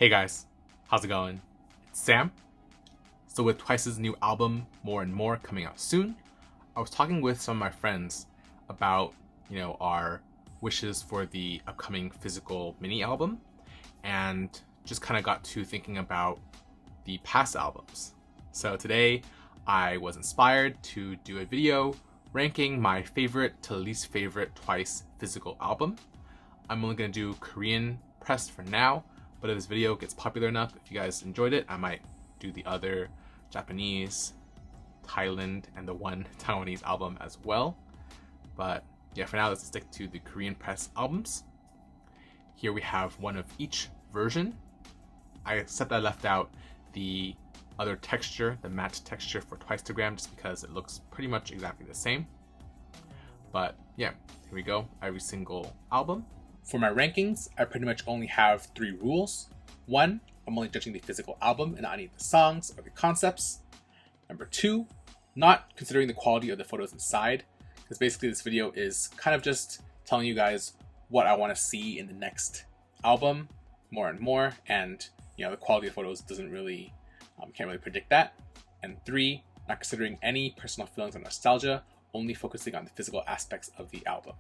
Hey guys, how's it going? It's Sam. So with Twice's new album, More and More, coming out soon, I was talking with some of my friends about, our wishes for the upcoming physical mini album, and just kind of got to thinking about the past albums. So today I was inspired to do a video ranking my favorite to least favorite Twice physical album. I'm only going to do Korean press for now, but if this video gets popular enough, if you guys enjoyed it, I might do the other Japanese, Thailand, and the one Taiwanese album as well. But yeah, for now, let's stick to the Korean press albums. Here we have one of each version. I said that I left out the other texture, the matte texture for Twicetagram, just because it looks pretty much exactly the same. But yeah, here we go, every single album. For my rankings, I pretty much only have 3 rules. 1, I'm only judging the physical album and not any of the songs or the concepts. Number 2, not considering the quality of the photos inside, because basically this video is kind of just telling you guys what I want to see in the next album, more and more, and the quality of photos doesn't really, can't really predict that. And 3, not considering any personal feelings or nostalgia, only focusing on the physical aspects of the album.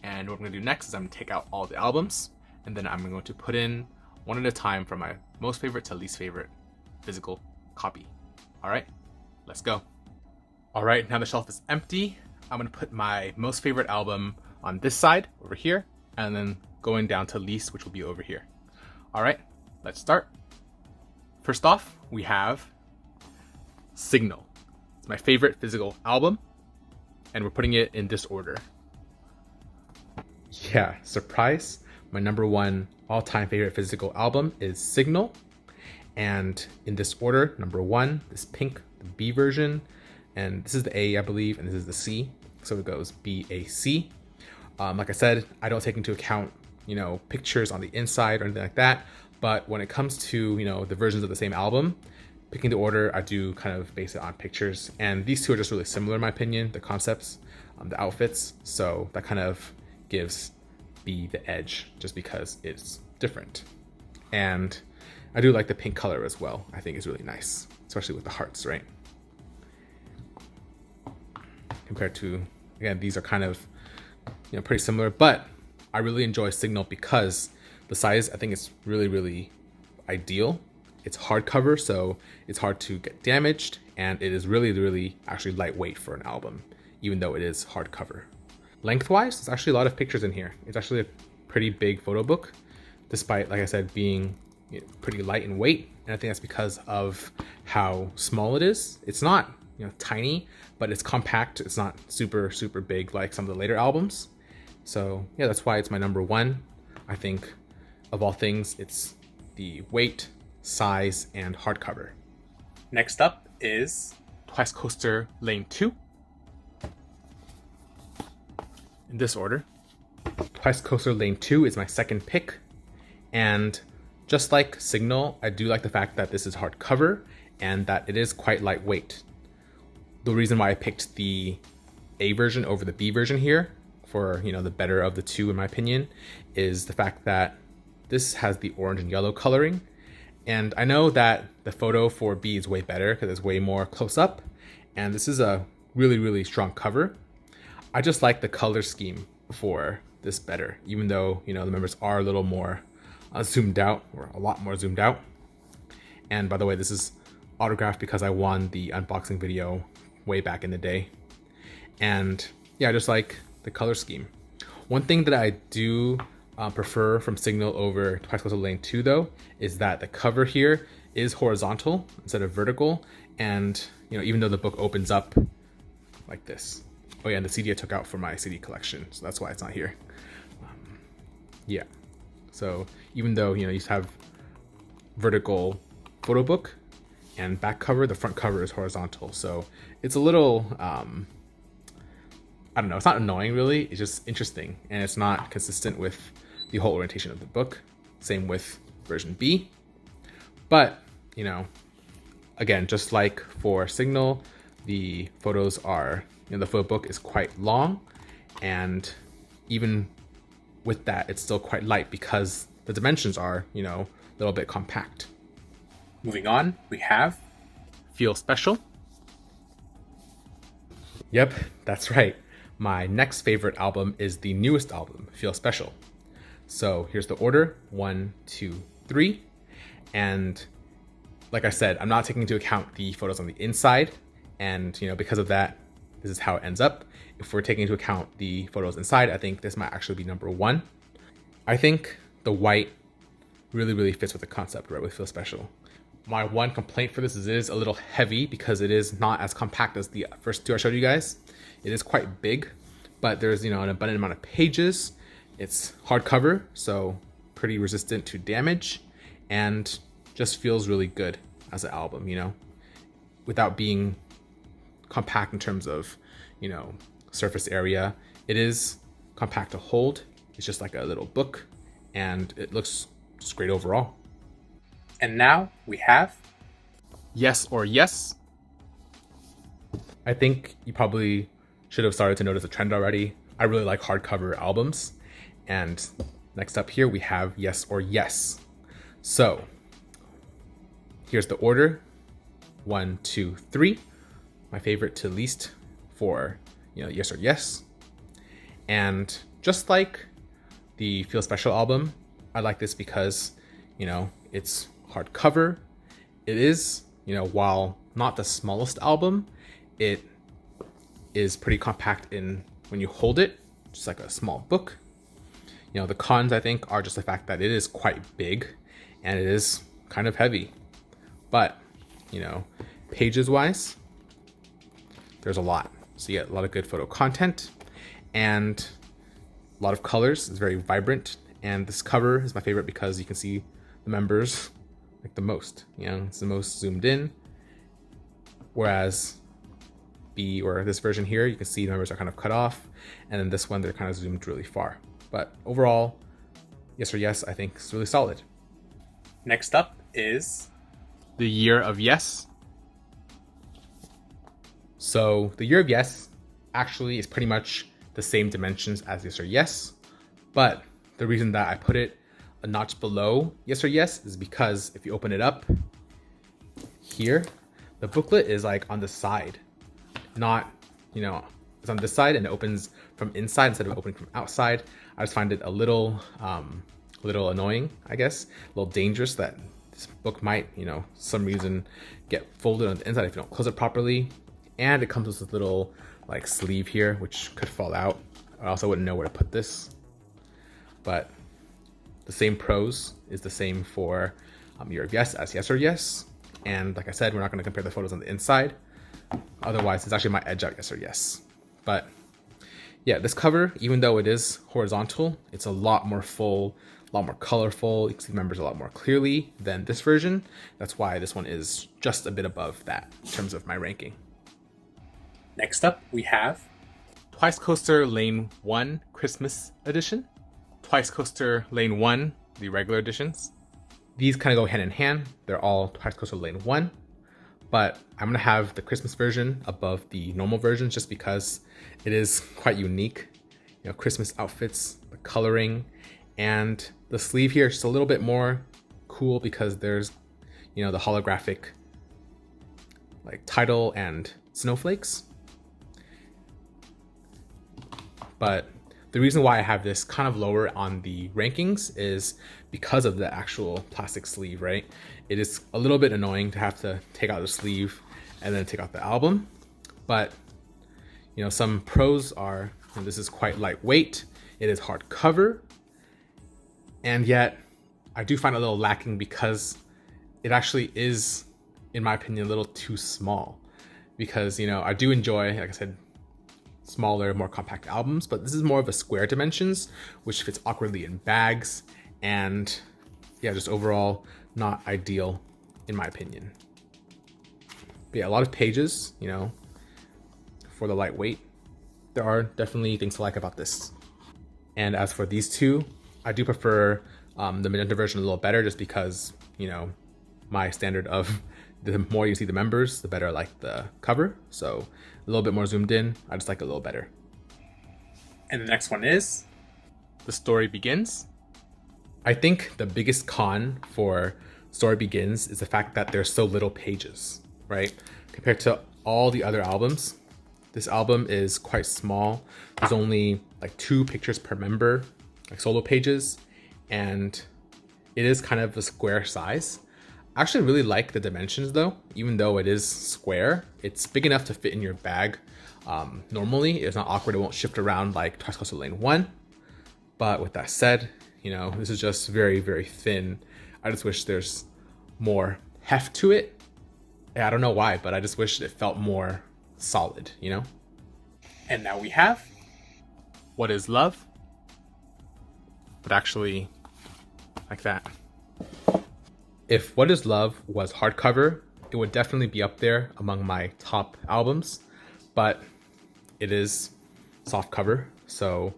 And what I'm going to do next is I'm going to take out all the albums, and then I'm going to put in one at a time from my most favorite to least favorite physical copy. All right, let's go. All right, now the shelf is empty. I'm going to put my most favorite album on this side over here, and then going down to least, which will be over here. All right, let's start. First off, we have Signal. It's my favorite physical album, and we're putting it in this order. Yeah, surprise. My number 1 all-time favorite physical album is Signal. And in this order, number 1, this pink, the B version. And this is the A, I believe, and this is the C. So it goes B, A, C. Like I said, I don't take into account, pictures on the inside or anything like that. But when it comes to, the versions of the same album, picking the order, I do kind of base it on pictures. And these two are just really similar in my opinion, the concepts, the outfits. So that kind of gives B the edge just because it's different. And I do like the pink color as well. I think it's really nice, especially with the hearts, right? Compared to, again, these are kind of, pretty similar, but I really enjoy Signal because the size, I think it's really, really ideal. It's hardcover, so it's hard to get damaged, and it is really, really actually lightweight for an album, even though it is hardcover. Lengthwise, there's actually a lot of pictures in here. It's actually a pretty big photo book, despite, like I said, being pretty light in weight. And I think that's because of how small it is. It's not, tiny, but it's compact. It's not super, super big like some of the later albums. So yeah, that's why it's my number 1. I think of all things, it's the weight, size, and hardcover. Next up is Twice Coaster Lane 2. In this order, Twice Coaster Lane 2 is my second pick. And just like Signal, I do like the fact that this is hardcover and that it is quite lightweight. The reason why I picked the A version over the B version here for, the better of the two in my opinion, is the fact that this has the orange and yellow coloring. And I know that the photo for B is way better because it's way more close up. And this is a really, really strong cover. I just like the color scheme for this better, even though, the members are a little more zoomed out, or a lot more zoomed out. And by the way, this is autographed because I won the unboxing video way back in the day. And yeah, I just like the color scheme. One thing that I do prefer from Signal over Twice Coaster Lane 2 though, is that the cover here is horizontal instead of vertical. And, even though the book opens up like this. Oh yeah, and the CD I took out for my CD collection, so that's why it's not here. Yeah, so even though, you have vertical photo book and back cover, the front cover is horizontal. So it's a little, I don't know, it's not annoying really, it's just interesting. And it's not consistent with the whole orientation of the book. Same with version B. But, again, just like for Signal, the photos are, the photo book is quite long, and even with that, it's still quite light because the dimensions are, little bit compact. Moving on, we have Feel Special. Yep, that's right. My next favorite album is the newest album, Feel Special. So here's the order, 1, 2, 3. And like I said, I'm not taking into account the photos on the inside. And because of that, this is how it ends up. If we're taking into account the photos inside, I think this might actually be number 1. I think the white really, really fits with the concept, right, with Feel Special. My one complaint for this is it is a little heavy because it is not as compact as the first two I showed you guys. It is quite big, but there's an abundant amount of pages. It's hardcover, so pretty resistant to damage, and just feels really good as an album, without being compact in terms of, surface area. It is compact to hold. It's just like a little book, and it looks just great overall. And now we have Yes or Yes. I think you probably should have started to notice a trend already. I really like hardcover albums. And next up here, we have Yes or Yes. So here's the order, 1, 2, 3. My favorite to least for, Yes or Yes. And just like the Feel Special album, I like this because, it's hardcover. It is, while not the smallest album, it is pretty compact in when you hold it, just like a small book. The cons, I think, are just the fact that it is quite big and it is kind of heavy. But, pages wise, there's a lot. So you get a lot of good photo content and a lot of colors. It's very vibrant. And this cover is my favorite because you can see the members like the most. It's the most zoomed in. Whereas this version here, you can see the members are kind of cut off. And then this one, they're kind of zoomed really far. But overall, Yes or Yes, I think is really solid. Next up is The Year of Yes. So the Year of Yes actually is pretty much the same dimensions as Yes or Yes. But the reason that I put it a notch below Yes or Yes is because if you open it up here, the booklet is like on the side, not, it's on this side and it opens from inside instead of opening from outside. I just find it a little annoying, I guess, a little dangerous that this book might, some reason get folded on the inside if you don't close it properly. And it comes with this little like sleeve here, which could fall out. I also wouldn't know where to put this, but the same pros is the same for Year of Yes as Yes or Yes. And like I said, we're not going to compare the photos on the inside. Otherwise, it's actually my edge out Yes or Yes. But yeah, this cover, even though it is horizontal, it's a lot more full, a lot more colorful. You can see the members a lot more clearly than this version. That's why this one is just a bit above that in terms of my ranking. Next up, we have Twice Coaster Lane 1 Christmas Edition. Twice Coaster Lane 1, the regular editions. These kind of go hand in hand. They're all Twice Coaster Lane 1. But I'm going to have the Christmas version above the normal version just because it is quite unique. Christmas outfits, the coloring, and the sleeve here is just a little bit more cool because there's, the holographic like title and snowflakes. But the reason why I have this kind of lower on the rankings is because of the actual plastic sleeve, right? It is a little bit annoying to have to take out the sleeve and then take out the album. But, some pros are, this is quite lightweight. It is hardcover. And yet, I do find it a little lacking because it actually is, in my opinion, a little too small. Because, I do enjoy, like I said, smaller, more compact albums, but this is more of a square dimensions, which fits awkwardly in bags, and yeah, just overall not ideal in my opinion. But yeah, a lot of pages, for the lightweight. There are definitely things to like about this. And as for these two, I do prefer the magenta version a little better just because, my standard of the more you see the members, the better I like the cover. So a little bit more zoomed in. I just like it a little better. And the next one is The Story Begins. I think the biggest con for Story Begins is the fact that there's so little pages, right? Compared to all the other albums, this album is quite small. There's only like 2 pictures per member, like solo pages, and it is kind of a square size. I actually really like the dimensions though, even though it is square. It's big enough to fit in your bag. Normally, it's not awkward. It won't shift around like Twice Closer Lane 1. But with that said, this is just very, very thin. I just wish there's more heft to it. I don't know why, but I just wish it felt more solid, And now we have What is Love? But actually, like that. If What is Love was hardcover, it would definitely be up there among my top albums, but it is softcover, so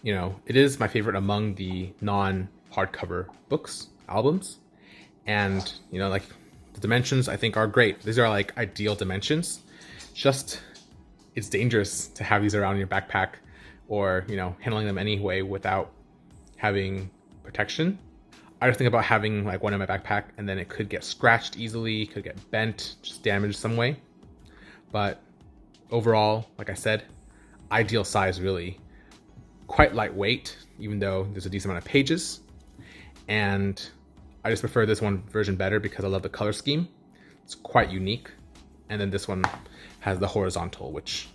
it is my favorite among the non-hardcover books, albums. And, like the dimensions I think are great. These are like ideal dimensions. Just, it's dangerous to have these around in your backpack or, handling them anyway without having protection. I just think about having like one in my backpack and then it could get scratched easily, could get bent, just damaged some way. But overall, like I said, ideal size really. Quite lightweight, even though there's a decent amount of pages. And I just prefer this one version better because I love the color scheme. It's quite unique. And then this one has the horizontal, which,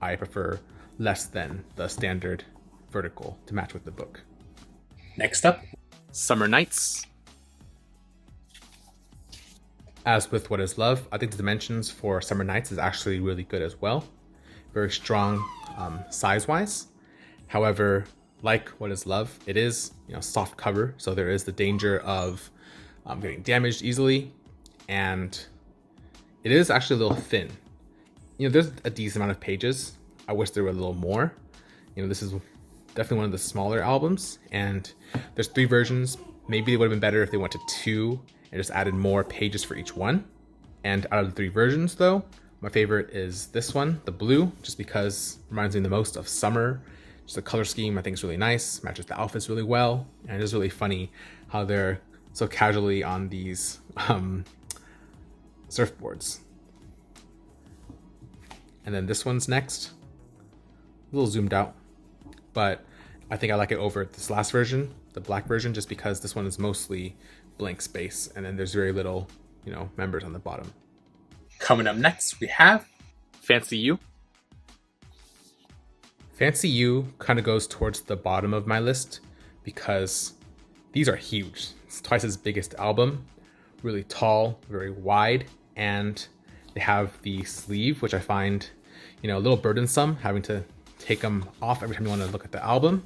I prefer less than the standard vertical to match with the book. Next up, Summer Nights. As with What is Love, I think the dimensions for Summer Nights is actually really good as well. Very strong size-wise. However, like What is Love, it is soft cover, so there is the danger of getting damaged easily, and it is actually a little thin. There's a decent amount of pages. I wish there were a little more. This is definitely one of the smaller albums, and there's 3 versions. Maybe it would have been better if they went to 2 and just added more pages for each one. And out of the 3 versions though, my favorite is this one, the blue, just because it reminds me the most of summer. Just the color scheme I think is really nice, matches the outfits really well, and it is really funny how they're so casually on these surfboards. And then this one's next, a little zoomed out, but I think I like it over this last version, the black version, just because this one is mostly blank space, and then there's very little, members on the bottom. Coming up next, we have Fancy You. Fancy You kind of goes towards the bottom of my list because these are huge. It's twice as biggest album, really tall, very wide, and they have the sleeve, which I find, a little burdensome, having to take them off every time you want to look at the album,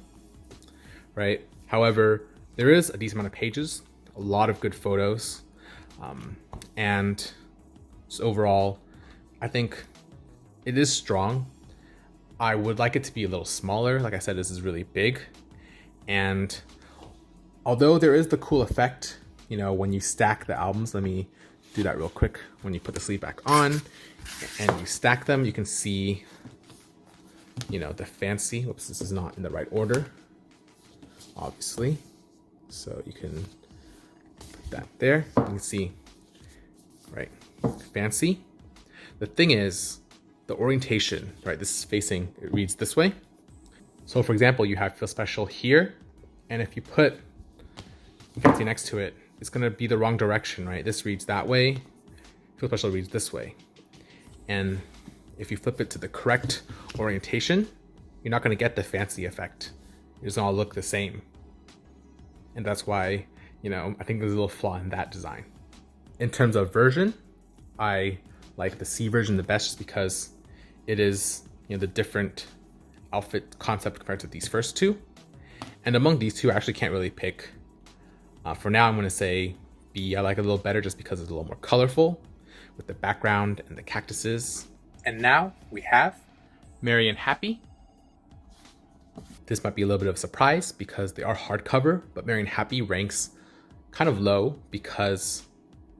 right? However, there is a decent amount of pages, a lot of good photos, and just overall, I think it is strong. I would like it to be a little smaller. Like I said, this is really big. And although there is the cool effect, when you stack the albums, let me do that real quick. When you put the sleeve back on and you stack them, you can see, the fancy, whoops, this is not in the right order, obviously. So you can put that there. You can see, right, fancy. The thing is, the orientation, right, this is facing, it reads this way. So for example, you have Feel Special here, and if you put Fancy next to it, it's gonna be the wrong direction, right? This reads that way, Feel Special reads this way. And if you flip it to the correct orientation, you're not gonna get the fancy effect. It's gonna all look the same. And that's why, I think there's a little flaw in that design. In terms of version, I like the C version the best just because it is, the different outfit concept compared to these first 2. And among these 2, I actually can't really pick. For now, I'm going to say B. I like it a little better just because it's a little more colorful with the background and the cactuses. And now we have Marian Happy. This might be a little bit of a surprise because they are hardcover, but Marian Happy ranks kind of low because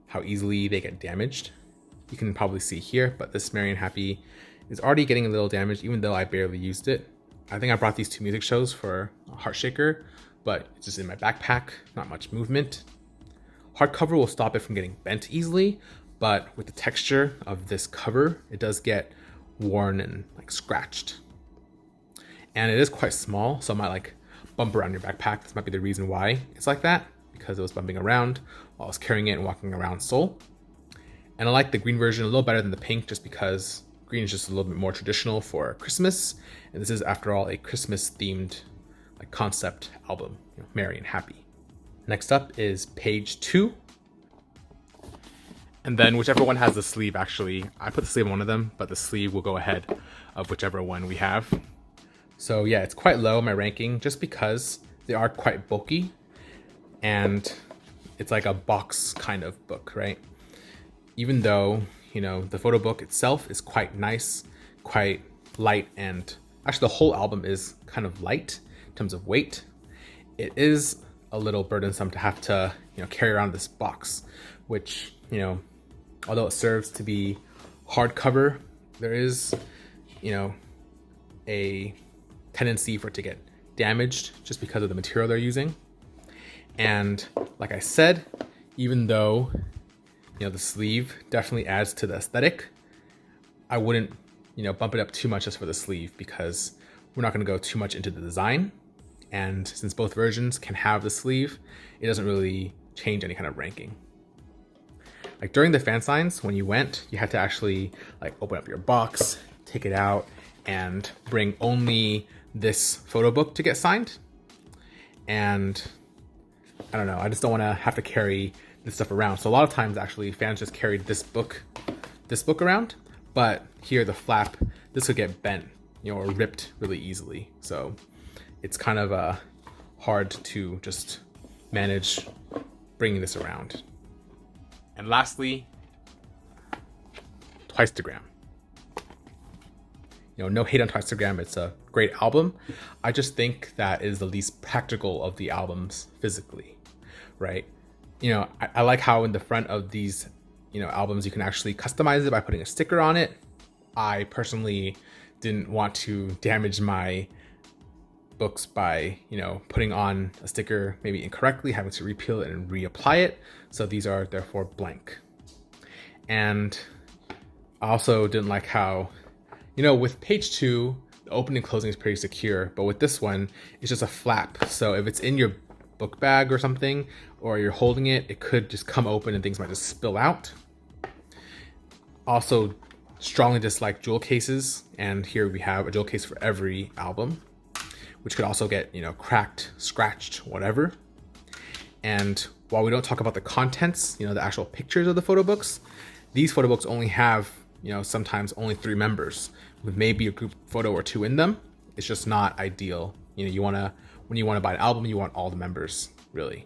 how easily they get damaged. You can probably see here, but this Marian Happy is already getting a little damaged even though I barely used it. I think I brought these to music shows for Heartshaker but it's just in my backpack, not much movement. Hardcover will stop it from getting bent easily, but with the texture of this cover, it does get worn and like scratched. And it is quite small, so it might like bump around your backpack. This might be the reason why it's like that, because it was bumping around while I was carrying it and walking around Seoul. And I like the green version a little better than the pink, just because green is just a little bit more traditional for Christmas. And this is, after all, a Christmas themed like concept album, Marian Happy. Next up is page 2. And then whichever one has the sleeve, actually, I put the sleeve on one of them, but the sleeve will go ahead of whichever one we have. So yeah, it's quite low, my ranking, just because they are quite bulky and it's like a box kind of book, right? Even though, the photo book itself is quite nice, quite light, and actually the whole album is kind of light in terms of weight. It is a little burdensome to have to, carry around this box, which, although it serves to be hardcover, there is, a tendency for it to get damaged just because of the material they're using. And like I said, even though, the sleeve definitely adds to the aesthetic, I wouldn't, bump it up too much just for the sleeve, because we're not going to go too much into the design. And since both versions can have the sleeve, it doesn't really change any kind of ranking. Like during the fan signs, when you went, you had to actually like open up your box, take it out, and bring only this photo book to get signed. And I don't know, I just don't want to have to carry this stuff around. So a lot of times actually fans just carried this book around, but here the flap, this could get bent, or ripped really easily. So it's kind of hard to just manage bringing this around. And lastly, Twistagram. No hate on Twistagram, it's a great album. I just think that is the least practical of the albums physically, right? I like how in the front of these, albums, you can actually customize it by putting a sticker on it. I personally didn't want to damage my books by, putting on a sticker maybe incorrectly, having to repeel it and reapply it. So these are therefore blank. And I also didn't like how, with page 2, the opening and closing is pretty secure, but with this one, it's just a flap. So if it's in your book bag or something, or you're holding it, it could just come open and things might just spill out. Also, strongly dislike jewel cases, and here we have a jewel case for every album, which could also get, cracked, scratched, whatever. And while we don't talk about the contents, the actual pictures of the photo books, these photo books only have, sometimes only 3 members with maybe a group photo or 2 in them. It's just not ideal. When you want to buy an album, you want all the members, really.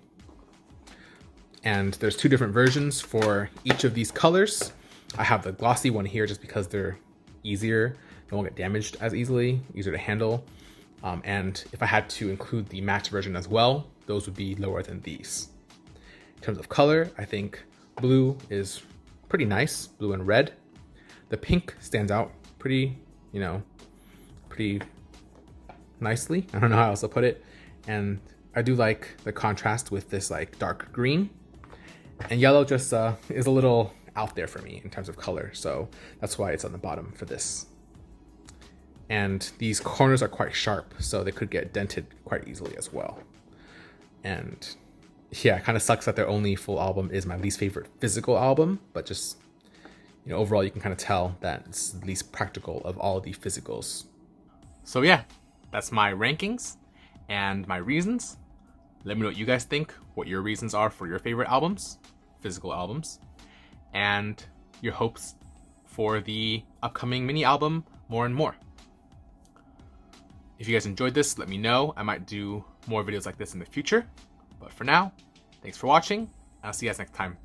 And there's 2 different versions for each of these colors. I have the glossy one here just because they're easier. They won't get damaged as easily, easier to handle. And if I had to include the matte version as well, those would be lower than these. In terms of color, I think blue is pretty nice, blue and red. The pink stands out pretty nicely. I don't know how else to put it. And I do like the contrast with this like dark green. And yellow just is a little out there for me in terms of color. So that's why it's on the bottom for this. And these corners are quite sharp, so they could get dented quite easily as well. And yeah, it kind of sucks that their only full album is my least favorite physical album, but just, overall you can kind of tell that it's the least practical of all the physicals. So yeah, that's my rankings and my reasons. Let me know what you guys think, what your reasons are for your favorite albums, physical albums, and your hopes for the upcoming mini album, More and More. If you guys enjoyed this, let me know. I might do more videos like this in the future. But for now, thanks for watching. I'll see you guys next time.